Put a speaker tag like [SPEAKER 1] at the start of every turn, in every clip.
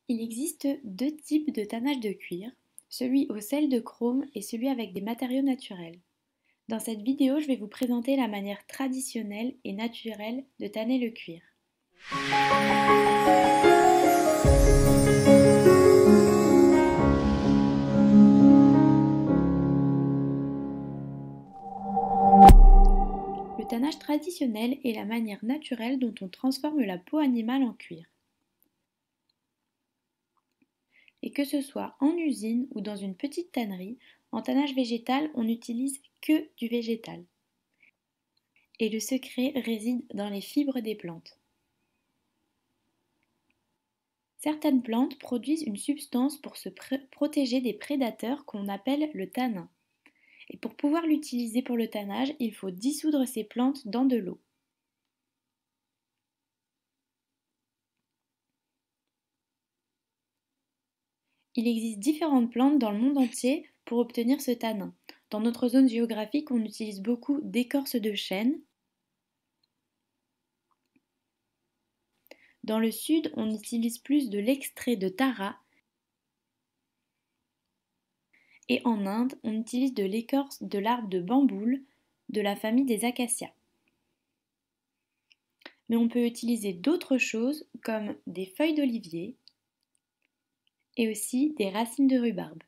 [SPEAKER 1] Il existe deux types de tannage de cuir, celui au sel de chrome et celui avec des matériaux naturels. Dans cette vidéo, je vais vous présenter la manière traditionnelle et naturelle de tanner le cuir. Le tannage traditionnel est la manière naturelle dont on transforme la peau animale en cuir. Et que ce soit en usine ou dans une petite tannerie, en tannage végétal, on n'utilise que du végétal. Et le secret réside dans les fibres des plantes. Certaines plantes produisent une substance pour se protéger des prédateurs qu'on appelle le tanin. Et pour pouvoir l'utiliser pour le tannage, il faut dissoudre ces plantes dans de l'eau. Il existe différentes plantes dans le monde entier pour obtenir ce tanin. Dans notre zone géographique, on utilise beaucoup d'écorce de chêne. Dans le sud, on utilise plus de l'extrait de tara. Et en Inde, on utilise de l'écorce de l'arbre de bamboul de la famille des acacias. Mais on peut utiliser d'autres choses comme des feuilles d'olivier et aussi des racines de rhubarbe.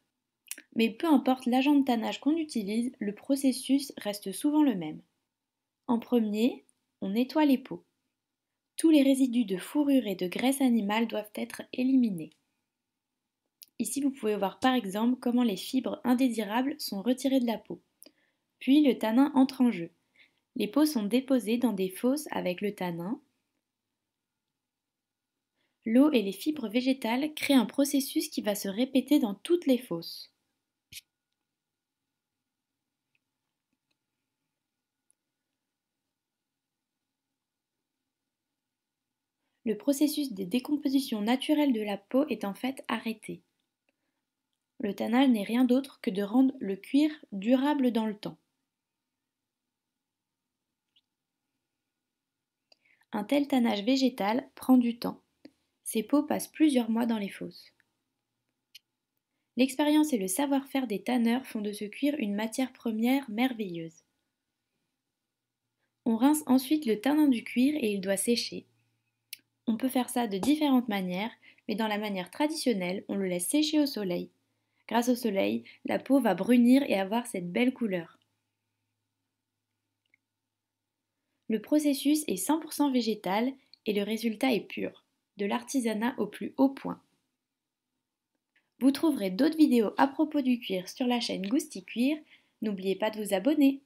[SPEAKER 1] Mais peu importe l'agent de tannage qu'on utilise, le processus reste souvent le même. En premier, on nettoie les peaux. Tous les résidus de fourrure et de graisse animale doivent être éliminés. Ici, vous pouvez voir par exemple comment les fibres indésirables sont retirées de la peau. Puis le tanin entre en jeu. Les peaux sont déposées dans des fosses avec le tanin. L'eau et les fibres végétales créent un processus qui va se répéter dans toutes les fosses. Le processus de décomposition naturelle de la peau est en fait arrêté. Le tannage n'est rien d'autre que de rendre le cuir durable dans le temps. Un tel tannage végétal prend du temps. Ces peaux passent plusieurs mois dans les fosses. L'expérience et le savoir-faire des tanneurs font de ce cuir une matière première merveilleuse. On rince ensuite le tanin du cuir et il doit sécher. On peut faire ça de différentes manières, mais dans la manière traditionnelle, on le laisse sécher au soleil. Grâce au soleil, la peau va brunir et avoir cette belle couleur. Le processus est 100% végétal et le résultat est pur, de l'artisanat au plus haut point. Vous trouverez d'autres vidéos à propos du cuir sur la chaîne Gousti Cuir. N'oubliez pas de vous abonner.